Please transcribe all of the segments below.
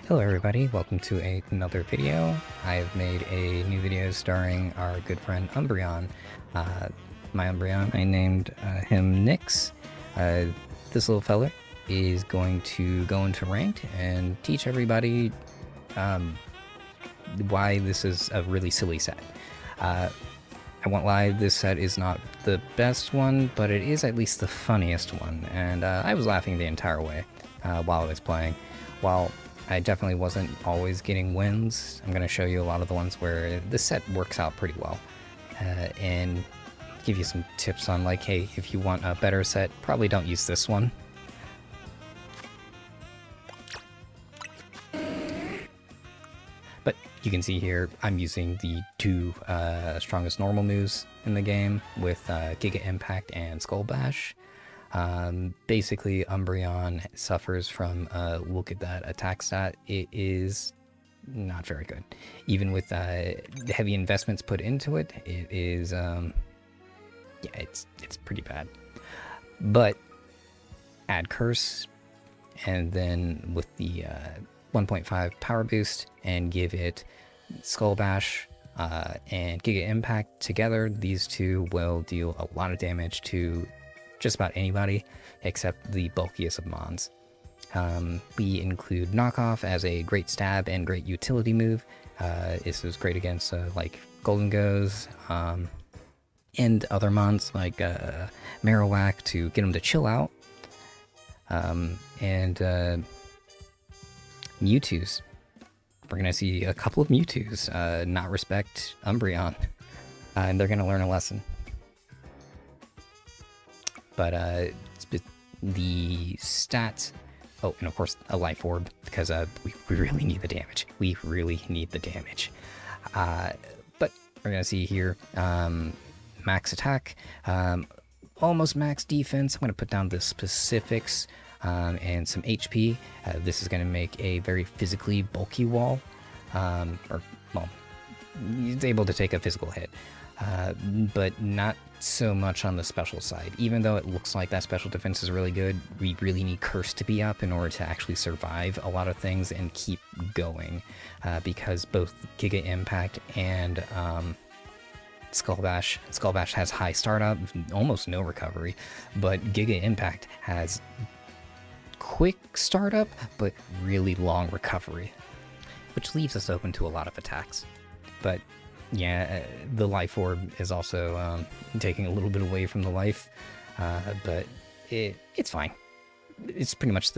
Hello everybody, welcome to another video. I have made a new video starring our good friend Umbreon. My Umbreon, I named him Nyx. This little fella is going to go into ranked and teach everybody why this is a really silly set. I won't lie, this set is not the best one, but it is at least the funniest one, and I was laughing the entire way while I was playing. While I definitely wasn't always getting wins, I'm going to show you a lot of the ones where this set works out pretty well, and give you some tips on like, hey, if you want a better set, probably don't use this one. But you can see here, I'm using the two strongest normal moves in the game with Giga Impact and Skull Bash. Basically, Umbreon suffers from, look at that attack stat, it is not very good. Even with heavy investments put into it, it is, yeah, it's pretty bad. But add Curse, and then with the 1.5 power boost, and give it Skull Bash and Giga Impact together, these two will deal a lot of damage to just about anybody except the bulkiest of mons. We include Knockoff as a great stab and great utility move. This is great against like Golden Goes and other mons like Marowak to get them to chill out. And Mewtwo's. We're going to see a couple of Mewtwo's not respect Umbreon, and they're going to learn a lesson. But the stats, oh, and of course a life orb, because we really need the damage. We really need the damage. But we're gonna see here, max attack, almost max defense. I'm gonna put down the specifics and some HP. This is gonna make a very physically bulky wall, or well, he's able to take a physical hit. But not so much on the special side. Even though it looks like that special defense is really good, we really need Curse to be up in order to actually survive a lot of things and keep going, because both Giga Impact and Skull Bash has high startup, almost no recovery, but Giga Impact has quick startup, but really long recovery, which leaves us open to a lot of attacks. But yeah, the life orb is also taking a little bit away from the life, but it's fine. It's pretty much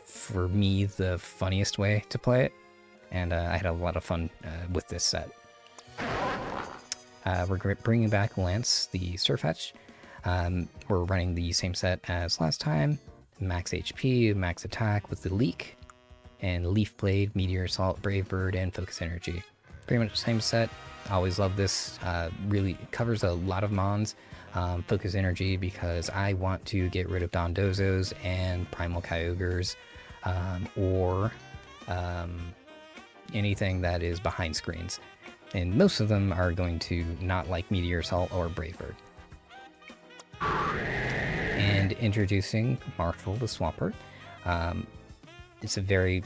for me, the funniest way to play it, and I had a lot of fun with this set. We're bringing back Lance, the Surfetch. We're running the same set as last time, max HP, max attack with the Leak, and Leaf Blade, Meteor Assault, Brave Bird, and Focus Energy. Pretty much the same set. Always love this. Really covers a lot of mons. Focus Energy because I want to get rid of Dondozos and Primal Kyogres, or anything that is behind screens. And most of them are going to not like Meteor Assault or Brave Bird. And introducing Marshall the Swampert. It's a very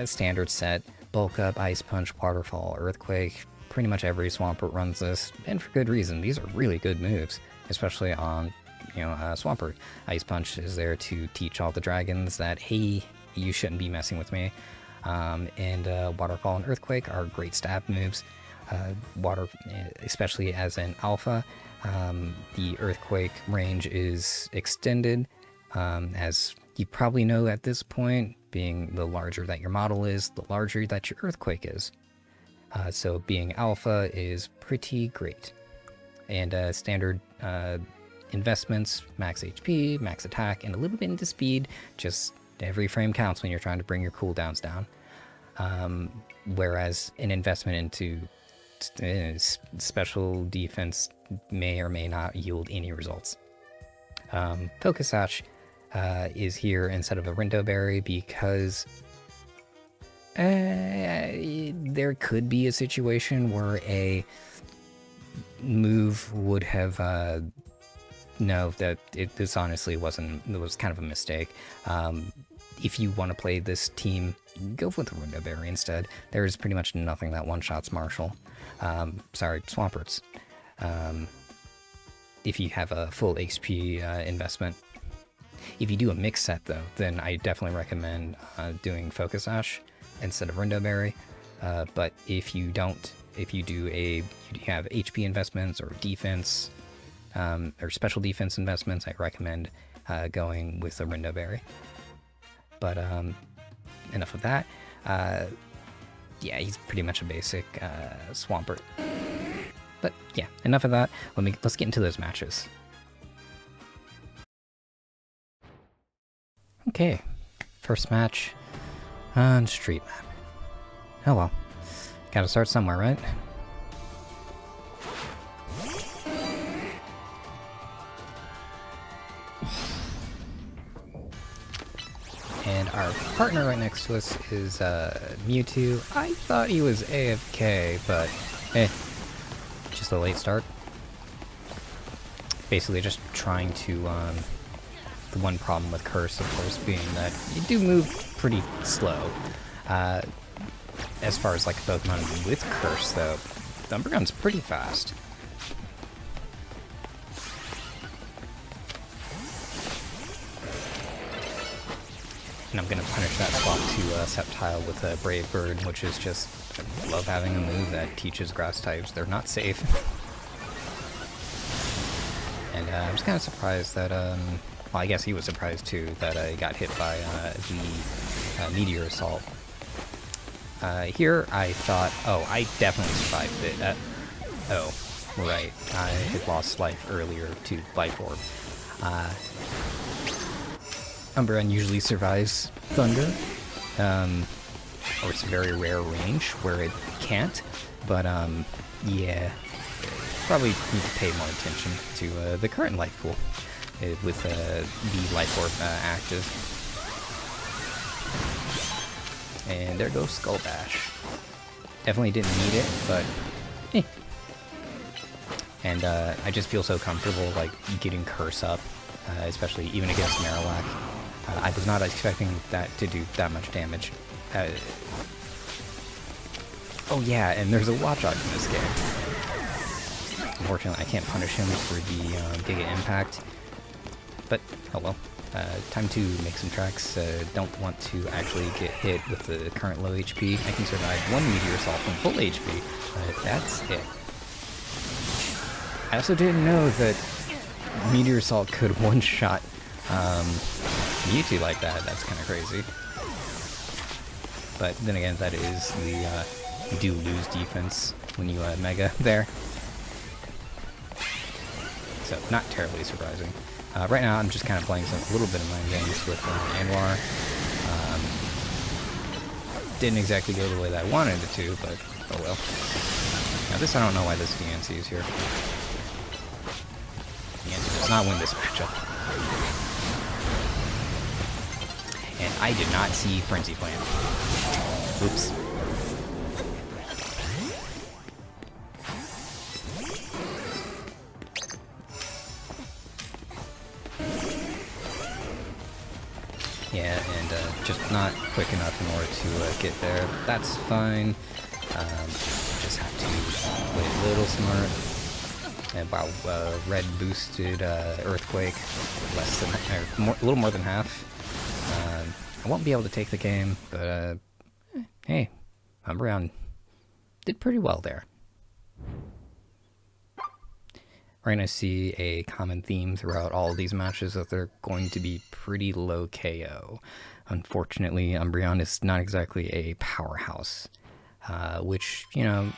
standard set. Bulk Up, Ice Punch, Waterfall, Earthquake. Pretty much every Swampert runs this, and for good reason. These are really good moves, especially on, Swampert. Ice Punch is there to teach all the dragons that, hey, you shouldn't be messing with me. And Waterfall and Earthquake are great stab moves. Especially as an alpha, the Earthquake range is extended, as you probably know at this point, being the larger that your model is, the larger that your Earthquake is. So being alpha is pretty great. And standard investments, max HP, max attack, and a little bit into speed. Just every frame counts when you're trying to bring your cooldowns down. Whereas an investment into special defense may or may not yield any results. Focus Sash is here instead of a Rindo Berry because there could be a situation where a move would have this honestly wasn't, it was kind of a mistake. If you want to play this team, go with the Window Berry instead. There's pretty much nothing that one-shots Marshall. Sorry, Swamperts. If you have a full HP investment. If you do a mix set though, then I definitely recommend doing Focus Sash instead of Window Berry. But if you don't, if you have HP investments or defense or special defense investments, I recommend going with the Window Berry. But enough of that. Yeah, he's pretty much a basic Swampert. But yeah, enough of that. Let's get into those matches. Okay, first match on Street Map. Oh well, gotta start somewhere, right? And our partner right next to us is Mewtwo. I thought he was AFK, but just a late start. Basically just trying to, the one problem with Curse, of course, being that you do move pretty slow. As far as like Pokemon with Curse, though, the Umbreon's pretty fast. And I'm gonna punish that swap to Sceptile with a Brave Bird, which is just, I love having a move that teaches grass types. They're not safe. And I was kind of surprised that, well, I guess he was surprised too, that I got hit by the Meteor Assault. Here I thought, oh, I definitely survived it. Oh, right, I had lost life earlier to Life Orb. Umbreon usually survives Thunder, or it's a very rare range where it can't, but yeah, probably need to pay more attention to the current life pool with the Life Orb active. And there goes Skull Bash. Definitely didn't need it, but eh. And I just feel so comfortable like getting Curse up, especially even against Marowak. I was not expecting that to do that much damage. Oh yeah, and there's a Watchog in this game. Unfortunately, I can't punish him for the Giga Impact. But, oh well. Time to make some tracks. Don't want to actually get hit with the current low HP. I can survive one Meteor Assault from full HP, but that's it. I also didn't know that Meteor Assault could one-shot Mewtwo like that. That's kind of crazy. But then again, that is the, you do lose defense when you Mega there. So, not terribly surprising. Right now, I'm just kind of playing a little bit of mind games with Anwar. Didn't exactly go the way that I wanted it to, but oh well. Now this, I don't know why this DNC is here. DNC does not win this matchup. And I did not see Frenzy Plant. Oops. Yeah, and just not quick enough in order to get there. That's fine. Just have to play a little smart. And wow, red boosted Earthquake, less than, a little more than half. I won't be able to take the game, but hey, Umbreon did pretty well there. We're going to see a common theme throughout all of these matches that they're going to be pretty low KO. Unfortunately, Umbreon is not exactly a powerhouse, which, you know,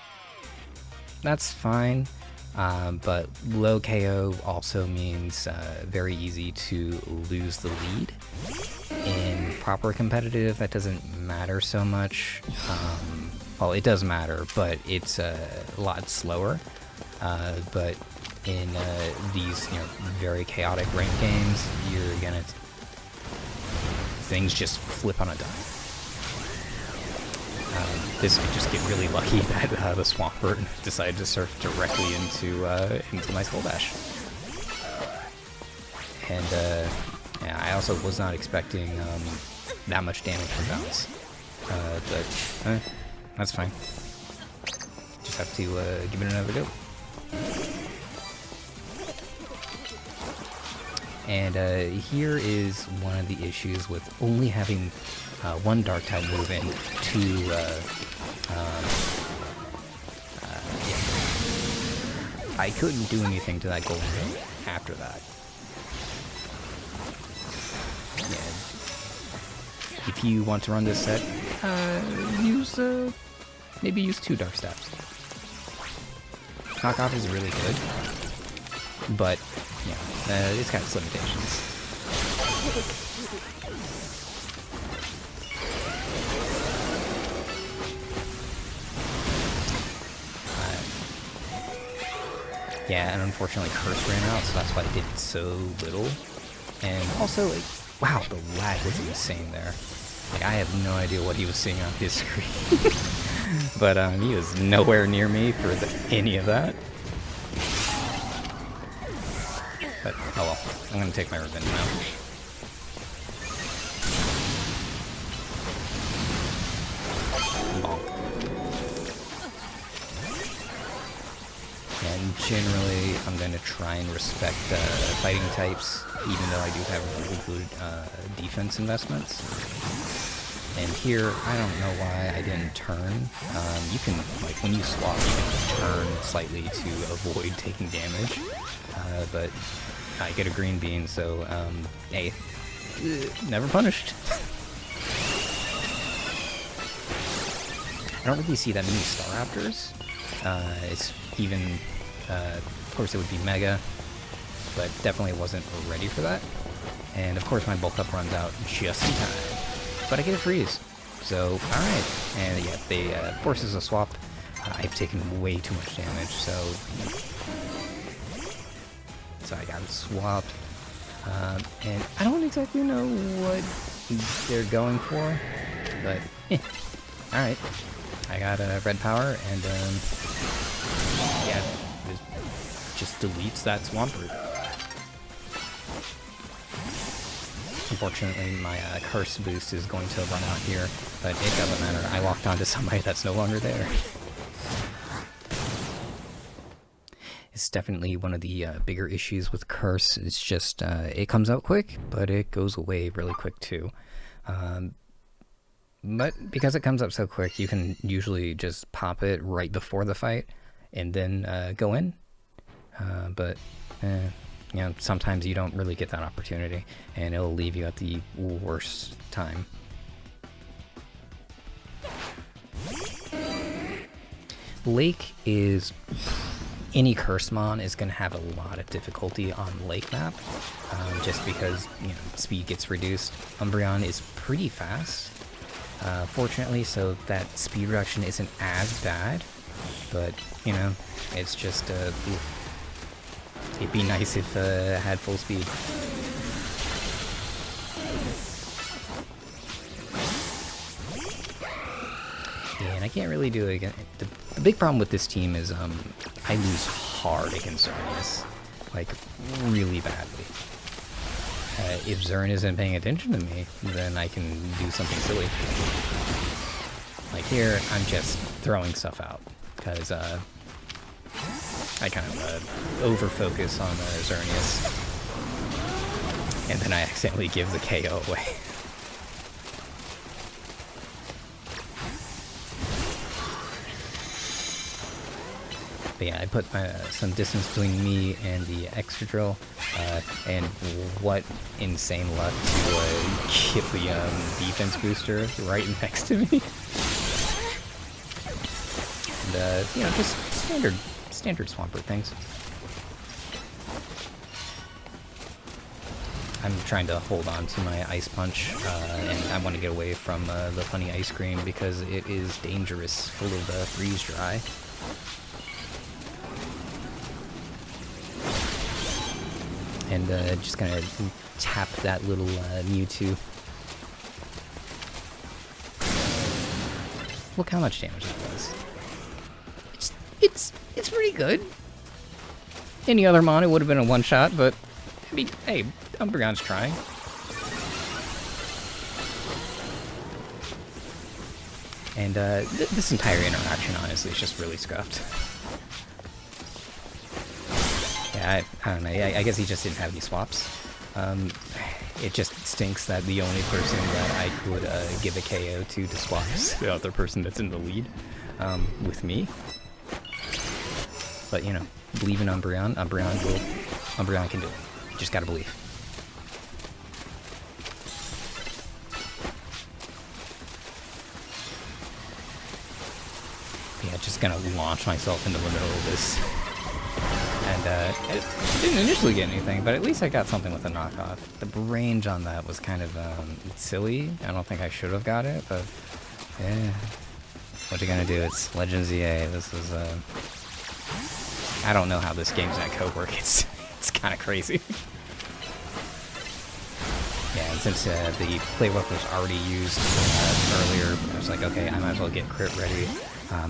that's fine, but low KO also means very easy to lose the lead. In proper competitive, that doesn't matter so much. Well, it does matter, but it's a lot slower. But in these, you know, very chaotic ranked games, you're gonna things just flip on a dime. This might just get really lucky that the Swampert decided to surf directly into my Skull Bash. And yeah, I also was not expecting that much damage from Bounce. But that's fine. Just have to give it another go. And here is one of the issues with only having one dark type move in to yeah. I couldn't do anything to that golden ring after that. Yeah. If you want to run this set, maybe use 2 dark steps. Knockoff is really good, but yeah, it's got its limitations. Yeah, and unfortunately Curse ran out, so that's why I did so little. And also, like, wow, the lag was insane there. Like, I have no idea what he was seeing on his screen. But he was nowhere near me for any of that. But, oh well, I'm gonna take my revenge now. Bonk. And generally, I'm gonna try and respect fighting types, even though I do have really good defense investments. And here, I don't know why I didn't turn. You can, like, when you swap, you can turn slightly to avoid taking damage. But I get a green bean, so, hey, never punished. I don't really see that many Star Raptors. It's even, of course it would be Mega, but definitely wasn't ready for that. And of course my bulk up runs out just in time. But I get a freeze, so alright. And yeah, they forces a swap. I've taken way too much damage, so I got swapped. And I don't exactly know what they're going for, but alright. I got a red power, and yeah, it just deletes that swamp root. Unfortunately, my curse boost is going to run out here, but it doesn't matter. I locked onto somebody that's no longer there. It's definitely one of the bigger issues with curse. It's just, it comes out quick, but it goes away really quick too. But because it comes up so quick, you can usually just pop it right before the fight and then go in. But you know, sometimes you don't really get that opportunity, and it'll leave you at the worst time. Lake is... any Cursemon is going to have a lot of difficulty on Lake map, just because, you know, speed gets reduced. Umbreon is pretty fast, fortunately, so that speed reduction isn't as bad, but, you know, it's just, it'd be nice if it had full speed. Yeah, and I can't really do it again. The big problem with this team is I lose hard against Xerneas, like really badly. If Xern isn't paying attention to me, then I can do something silly. Like here, I'm just throwing stuff out, because I kind of over-focus on Xerneas, and then I accidentally give the KO away. But yeah, I put some distance between me and the extra drill, and what insane luck to get the defense booster right next to me. And you know, just standard Swampert things. I'm trying to hold on to my Ice Punch, and I want to get away from the funny ice cream because it is dangerous, full of freeze dry. And just kind of tap that little Mewtwo. Look how much damage that was. It's pretty good. Any other mon, it would have been a one-shot, but I mean, hey, Umbreon's trying. And this entire interaction, honestly, is just really scuffed. Yeah, I don't know. I guess he just didn't have any swaps. It just stinks that the only person that I could give a KO to swap is the other person that's in the lead with me. But, you know, believe in Umbreon. Umbreon can do it. You just gotta believe. Yeah, just gonna launch myself into the middle of this. And it didn't initially get anything, but at least I got something with a knockoff. The range on that was kind of silly. I don't think I should have got it, but yeah. What you gonna do? It's Legends EA. This is I don't know how this game's gonna co-work. It's kind of crazy. Yeah, and since the play rough was already used earlier, I was like, okay, I might as well get crit ready,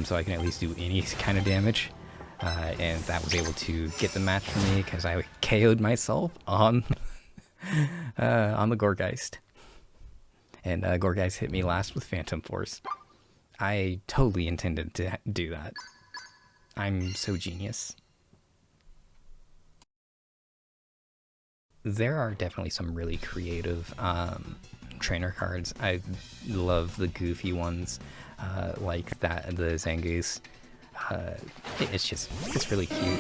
so I can at least do any kind of damage. And that was able to get the match for me because I KO'd myself on the Gourgeist. And Gourgeist hit me last with Phantom Force. I totally intended to do that. I'm so genius. There are definitely some really creative trainer cards. I love the goofy ones like that, the Zangoose. It's really cute.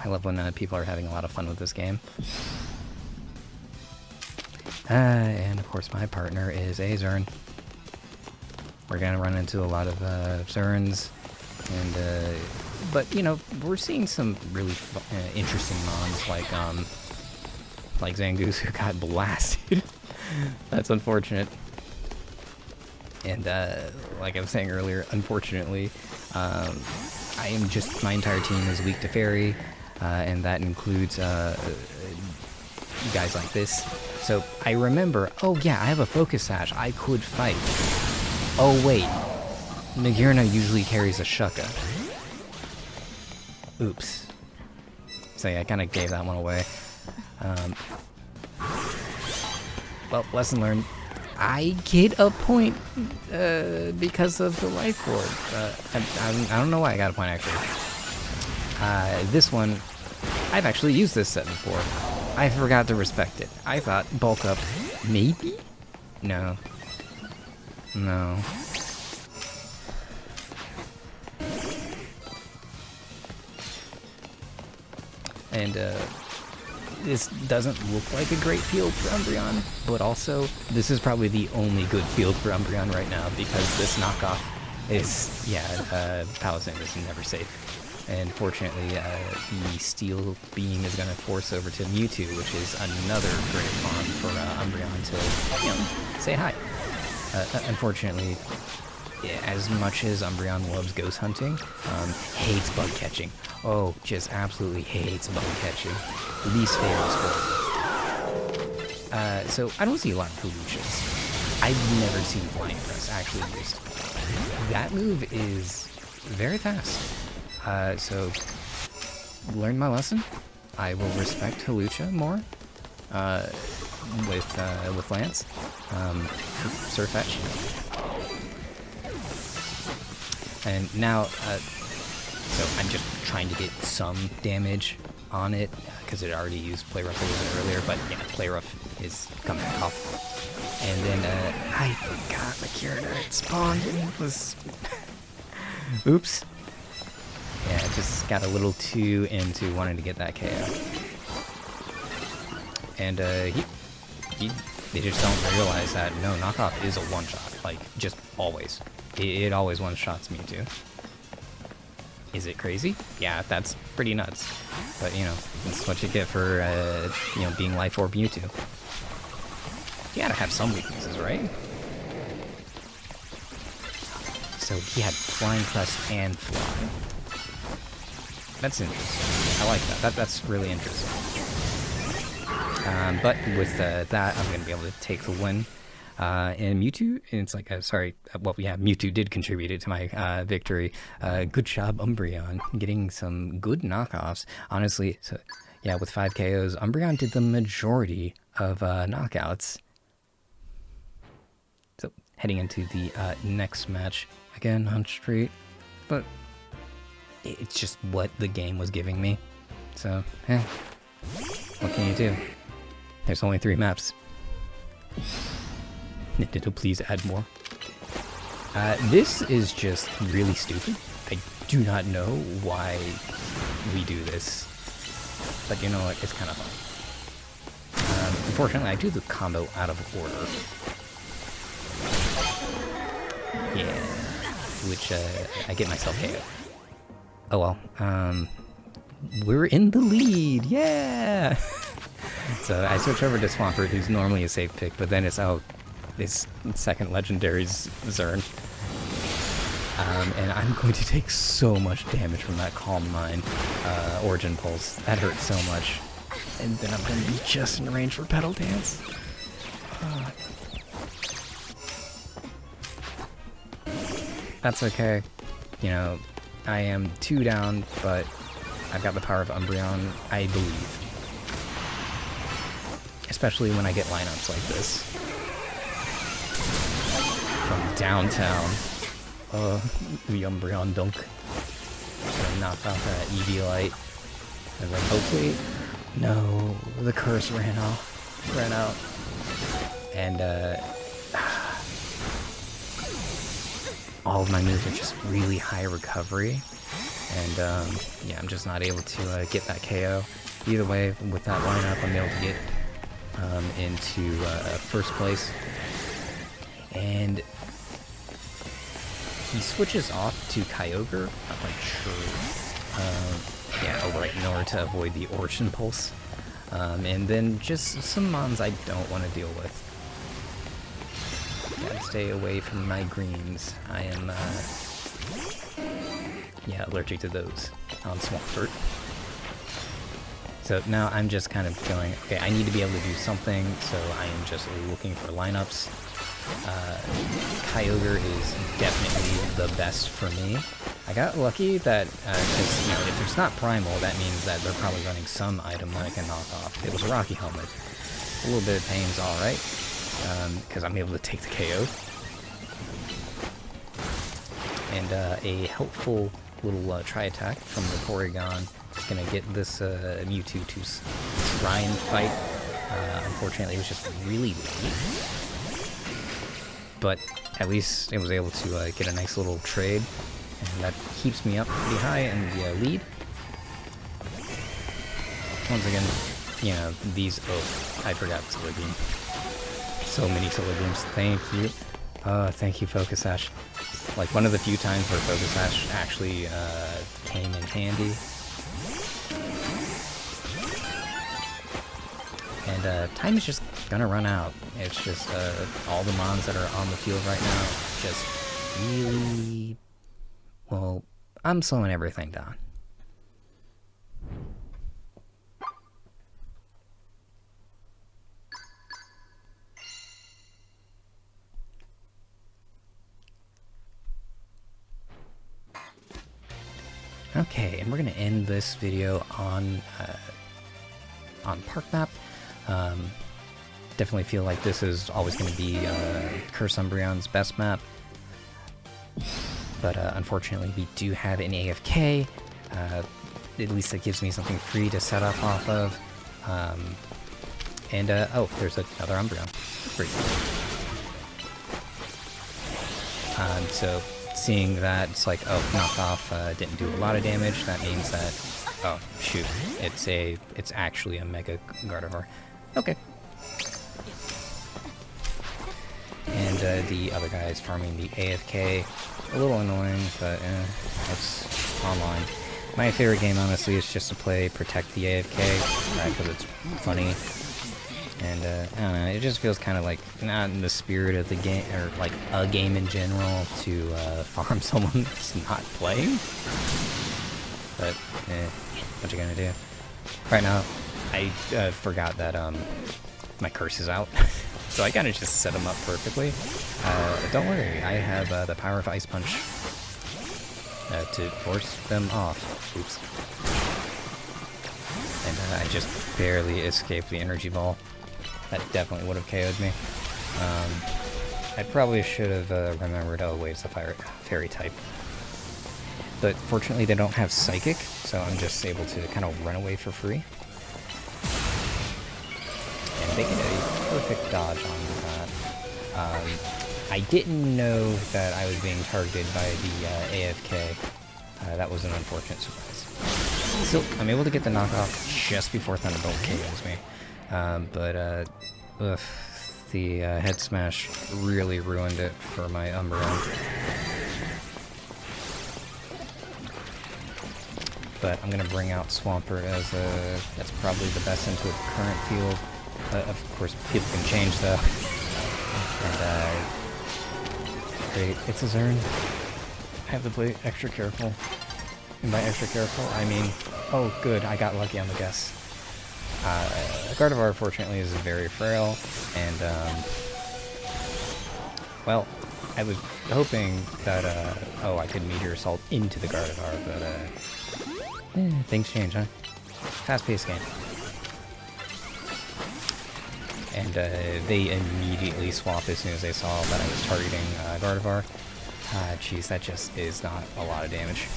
I love when people are having a lot of fun with this game. And of course my partner is a Zern. We're gonna run into a lot of Zerns, and but you know, we're seeing some really interesting mons like Zangoose, who got blasted. That's unfortunate. And like I was saying earlier, unfortunately, my entire team is weak to fairy, and that includes guys like this. So I remember, oh yeah, I have a focus sash, I could fight. Oh wait, Nagirna usually carries a Shucka. Oops. So yeah, I kind of gave that one away. Well, lesson learned. I get a point because of the life orb. I don't know why I got a point, actually. This one, I've actually used this set before. I forgot to respect it. I thought bulk up, maybe? No. No. And this doesn't look like a great field for Umbreon, but also this is probably the only good field for Umbreon right now because this knockoff is, yeah, Palisand is never safe. And fortunately, the Steel Beam is going to force over to Mewtwo, which is another great pawn for Umbreon to, you know, say hi. Unfortunately, as much as Umbreon loves ghost hunting, hates bug catching. Oh, just absolutely hates bug catching. Least favorite sport. So I don't see a lot of Huluchas. I've never seen Flying Press actually used. That move is very fast. So learn my lesson. I will respect Hulucha more with Lance. Surfetch. And now, so I'm just trying to get some damage on it because it already used Play Rough a little bit earlier, but yeah, Play Rough is coming off. And then I forgot Nagirna had spawned and it was oops. Yeah, just got a little too into wanting to get that KO. And they just don't realize that no, knockoff is a one-shot, like just always. It always one-shots Mewtwo. Is it crazy? Yeah, that's pretty nuts. But you know, that's what you get for you know, being Life Orb Mewtwo. You gotta have some weaknesses, right? So he had Flying Crest and Fly. That's interesting. I like that. That's really interesting. But with that, I'm going to be able to take the win. And Mewtwo, and it's like, sorry, well, yeah, Mewtwo did contribute to my victory. Good job, Umbreon, getting some good knockoffs. Honestly, so yeah, with 5 KOs, Umbreon did the majority of knockouts. So heading into the next match. Again, on street, but it's just what the game was giving me. So, what can you do? There's only 3 maps. Nintendo, please add more. This is just really stupid. I do not know why we do this, but you know what? It's kind of fun. Unfortunately, I do the combo out of order. Yeah, which I get myself KO. Oh well. We're in the lead. Yeah. So I switch over to Swampert, who's normally a safe pick, but then it's this second legendary's Zern. And I'm going to take so much damage from that Calm Mind Origin Pulse. That hurts so much. And then I'm going to be just in range for Petal Dance. That's okay. You know, I am 2 down, but I've got the power of Umbreon, I believe. Especially when I get lineups like this. From downtown. The Umbreon dunk. Gonna knock off that Eviolite. And then hopefully... No, the curse ran out. And, all of my moves are just really high recovery. And, yeah, I'm just not able to get that KO. Either way, with that lineup, I'm able to get into first place. And he switches off to Kyogre. Not quite sure. Yeah, oh right, in order to avoid the Origin Pulse. And then just some mons I don't want to deal with. Gotta stay away from my greens. I am, yeah, allergic to those on Swampert. So now I'm just kind of going, okay, I need to be able to do something, so I am just looking for lineups. Kyogre is definitely the best for me. I got lucky that, because, you know, if it's not Primal, that means that they're probably running some item that I can knock off. It was a Rocky Helmet. A little bit of pain's alright, because I'm able to take the KO. And a helpful little tri-attack from the Porygon is going to get this Mewtwo to try and fight. Unfortunately, it was just really late. But at least it was able to get a nice little trade. And that keeps me up pretty high in the lead. Once again, you know, these... Oh, I forgot Solidium. So many Solidiums. Thank you. Thank you, Focus Sash. Like, one of the few times where Focus Sash actually came in handy. And time is just gonna run out. It's just all the mons that are on the field right now just really... Well, I'm slowing everything down. Okay, and we're gonna end this video on Park Map. Definitely feel like this is always going to be Curse Umbreon's best map. But unfortunately, we do have an AFK. At least it gives me something free to set up off of. And, oh, there's another Umbreon. Free. So, seeing that, it's like, oh, knockoff didn't do a lot of damage. That means that, oh, shoot, it's actually a Mega Gardevoir. Okay. And the other guy is farming the AFK. A little annoying, but it's online. My favorite game, honestly, is just to play Protect the AFK, because it's funny. And, I don't know, it just feels kind of like not in the spirit of the game, or like a game in general, to farm someone that's not playing. But, what you gonna do? Right now, I forgot that my curse is out. So I kind of just set them up perfectly. Don't worry, I have the power of Ice Punch to force them off. Oops. And I just barely escaped the energy ball. That definitely would have KO'd me. I probably should have remembered, oh wait, it's a fairy type. But fortunately they don't have Psychic, so I'm just able to kind of run away for free. And they get a perfect dodge on that. I didn't know that I was being targeted by the AFK. That was an unfortunate surprise. Still, I'm able to get the knockoff just before Thunderbolt KOs me. The head smash really ruined it for my Umbreon. But I'm gonna bring out Swampert as that's probably the best into the current field. Of course, people can change though. And great, it's a Zern. I have to play extra careful. And by extra careful, I mean, oh good, I got lucky on the guess. Gardevoir, fortunately, is very frail, and, well, I was hoping that, oh, I could Meteor Assault into the Gardevoir, but, things change, huh? Fast-paced game. And, they immediately swapped as soon as they saw that I was targeting, Gardevoir. Jeez, that just is not a lot of damage.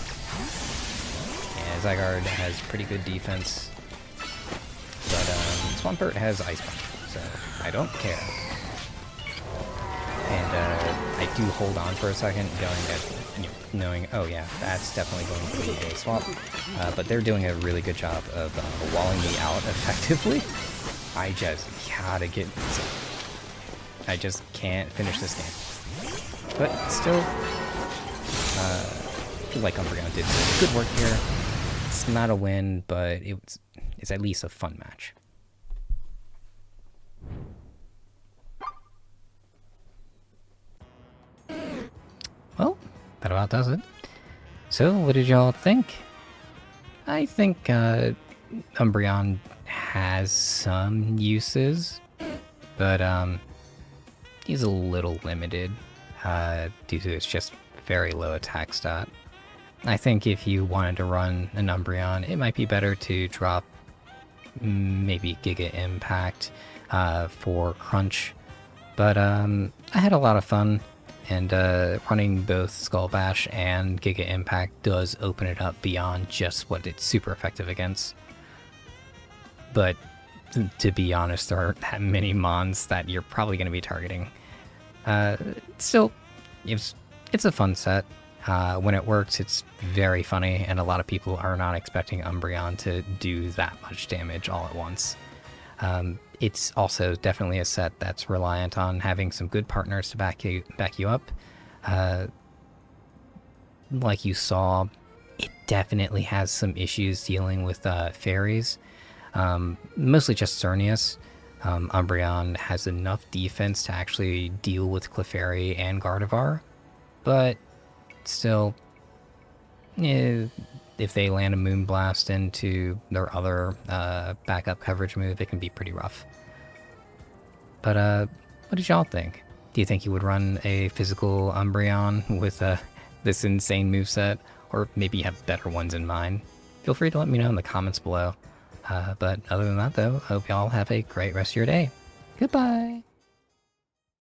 And Zygarde has pretty good defense. But Swampert has Ice Punch, so I don't care. And I do hold on for a second, knowing, oh yeah, that's definitely going to be a swap. But they're doing a really good job of walling me out effectively. I just gotta get... I just can't finish this game. But still, I feel like Umbreon did good work here. It's not a win, but it's at least a fun match. Well, that about does it. So, what did y'all think? I think Umbreon has some uses, but he's a little limited due to its just very low attack stat. I think if you wanted to run an Umbreon, it might be better to drop maybe Giga Impact for Crunch. But I had a lot of fun, and running both Skull Bash and Giga Impact does open it up beyond just what it's super effective against. But to be honest, there aren't that many mons that you're probably going to be targeting. Still, it's a fun set. When it works, it's very funny, and a lot of people are not expecting Umbreon to do that much damage all at once. It's also definitely a set that's reliant on having some good partners to back you up. Like you saw, it definitely has some issues dealing with fairies. Mostly just Cernius. Umbreon has enough defense to actually deal with Clefairy and Gardevoir, but still, if they land a Moonblast into their other backup coverage move, it can be pretty rough. But what did y'all think? Do you think you would run a physical Umbreon with this insane moveset, or maybe you have better ones in mind? Feel free to let me know in the comments below. But other than that, though, I hope y'all have a great rest of your day. Goodbye!